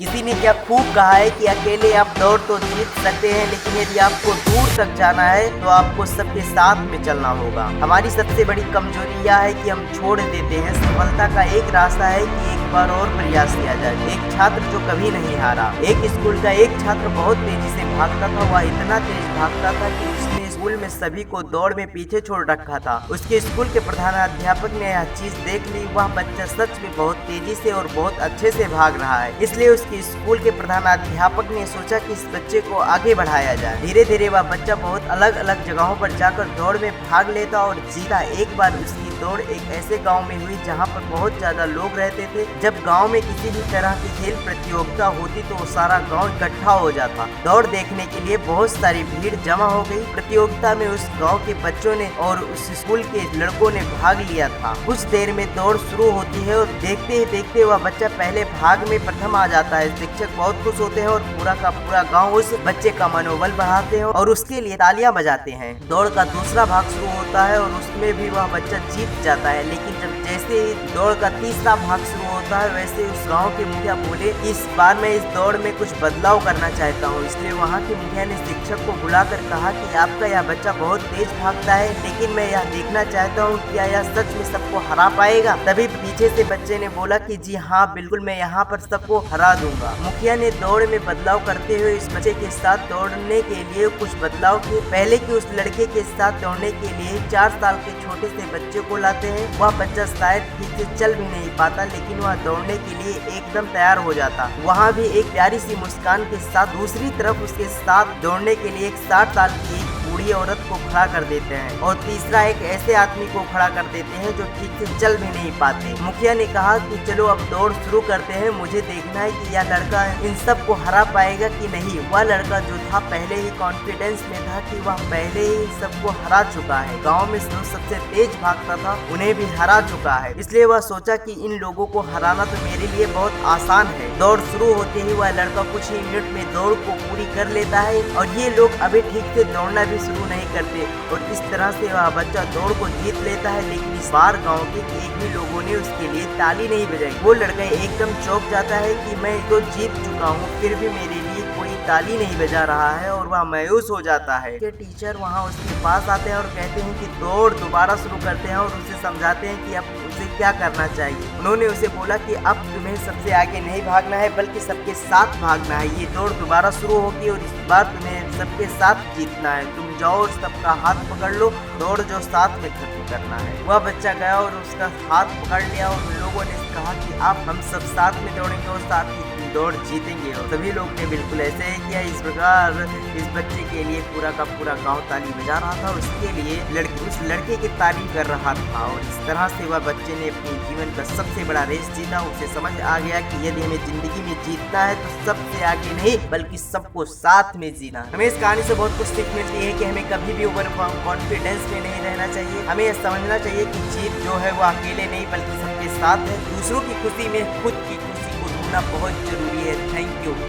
किसी ने क्या खूब कहा है कि अकेले आप दौड़ तो जीत सकते हैं, लेकिन यदि आपको दूर तक जाना है तो आपको सबके साथ में चलना होगा। हमारी सबसे बड़ी कमजोरी यह है कि हम छोड़ देते हैं। सफलता का एक रास्ता है कि एक बार और प्रयास किया जाए। एक छात्र जो कभी नहीं हारा। एक स्कूल का एक छात्र बहुत तेजी से भागता था। वह इतना तेज भागता था कि उसने स्कूल में सभी को दौड़ में पीछे छोड़ रखा था। उसके स्कूल के प्रधानाध्यापक ने यह चीज देख ली। वह बच्चा सच में बहुत तेजी से और बहुत अच्छे से भाग रहा है, इसलिए उसके स्कूल के प्रधानाध्यापक ने सोचा कि इस बच्चे को आगे बढ़ाया जाए। धीरे धीरे वह बच्चा बहुत अलग अलग जगहों पर जाकर दौड़ में भाग लेता और जीता। एक बार उसकी दौड़ एक ऐसे गांव में हुई जहां पर बहुत ज्यादा लोग रहते थे। जब गांव में किसी भी तरह की खेल प्रतियोगिता होती तो सारा गांव इकट्ठा हो जाता। दौड़ देखने के लिए बहुत सारी भीड़ जमा हो गई। प्रतियोगिता में उस गांव के बच्चों ने और उस स्कूल के लड़कों ने भाग लिया था। कुछ देर में दौड़ शुरू होती है और देखते ही देखते वह बच्चा पहले भाग में प्रथम आ जाता है। शिक्षक बहुत खुश होते हैं और पूरा का पूरा गांव उस बच्चे का मनोबल बढ़ाते हैं और उसके लिए तालियां बजाते हैं। दौड़ का दूसरा भाग शुरू होता है और उसमें भी वह बच्चा जीत जाता है, लेकिन जब जैसे ही दौड़ का तीसरा भाग शुरू होता है वैसे उस गांव के मुखिया बोले, इस बार मैं इस दौड़ में कुछ बदलाव करना चाहता हूँ। इसलिए वहाँ के मुखिया ने शिक्षक को बुलाकर कहा कि आपका यह बच्चा बहुत तेज भागता है, लेकिन मैं यह देखना चाहता हूँ क्या यह सच में सबको हरा पाएगा। तभी पीछे से बच्चे ने बोला कि जी हाँ बिल्कुल, मैं यहाँ पर सबको हरा दूंगा। मुखिया ने दौड़ में बदलाव करते हुए इस बच्चे के साथ दौड़ने के लिए कुछ बदलाव किए। पहले कि उस लड़के के साथ दौड़ने के लिए 4 साल के छोटे से बच्चे को लाते हैं। वह बच्चा शायद ठीक से चल भी नहीं पाता, लेकिन वह दौड़ने के लिए एकदम तैयार हो जाता। वहाँ भी एक प्यारी सी मुस्कान के साथ दूसरी तरफ उसके साथ दौड़ने के लिए एक 60 साल की एक बूढ़ी औरत को खड़ा कर देते हैं और तीसरा एक ऐसे आदमी को खड़ा कर देते हैं जो ठीक से चल भी नहीं पाते। मुखिया ने कहा कि चलो अब दौड़ शुरू करते हैं, मुझे देखना है कि यह लड़का इन सब को हरा पाएगा कि नहीं। वह लड़का जो था पहले ही कॉन्फिडेंस में था कि वह पहले ही सबको हरा चुका है। गाँव में जो सबसे तेज भागता था उन्हें भी हरा चुका है, इसलिए वह सोचा कि इन लोगों को हराना तो मेरे लिए बहुत आसान है। दौड़ शुरू होते ही वह लड़का कुछ ही मिनट में दौड़ को पूरी कर लेता है और ये लोग अभी ठीक से दौड़ना भी शुरू नहीं करते और इस तरह से वह बच्चा दौड़ को जीत लेता है। लेकिन इस बार गांव के एक भी लोगों ने उसके लिए ताली नहीं बजाई। वो लड़का एकदम चौंक जाता है कि मैं तो जीत चुका हूँ, फिर भी मेरे लिए कोई ताली नहीं बजा रहा है और वह मायूस हो जाता है। के टीचर वहाँ उसके पास आते हैं और कहते हैं कि दौड़ दोबारा शुरू करते हैं और उसे समझाते हैं कि अब उसे क्या करना चाहिए। उन्होंने उसे बोला कि अब तुम्हें सबसे आगे नहीं भागना है बल्कि सबके साथ भागना है। ये दौड़ दोबारा शुरू होगी और इस बार तुम्हें सबके साथ जीतना है। तुम जाओ और सबका हाथ पकड़ लो, दौड़ जो साथ में खत्म करना है। वह बच्चा गया और उसका हाथ पकड़ लिया और उन लोगों ने कहा कि अब हम सब साथ में दौड़ेंगे और साथ ही दौड़ जीतेंगे। और सभी लोग ने बिल्कुल ऐसे ही किया। इस प्रकार इस बच्चे के लिए पूरा का पूरा गांव ताली बजा रहा था और उसके लिए उस लड़के की तारीफ कर रहा था और इस तरह से वह बच्चे ने अपने जीवन का सबसे बड़ा रेस जीता। उसे समझ आ गया कि यदि हमें जिंदगी में जीतना है तो सबसे आगे नहीं बल्कि सबको साथ में जीना। हमें इस कहानी से बहुत कुछ सीख मिलती है कि हमें कभी भी ओवर कॉन्फिडेंस में नहीं रहना चाहिए। हमें यह समझना चाहिए कि जीत जो है वो अकेले नहीं बल्कि सबके साथ है। दूसरों की खुशी में खुद की खुशी को ढूंढना बहुत जरूरी है। Thank you.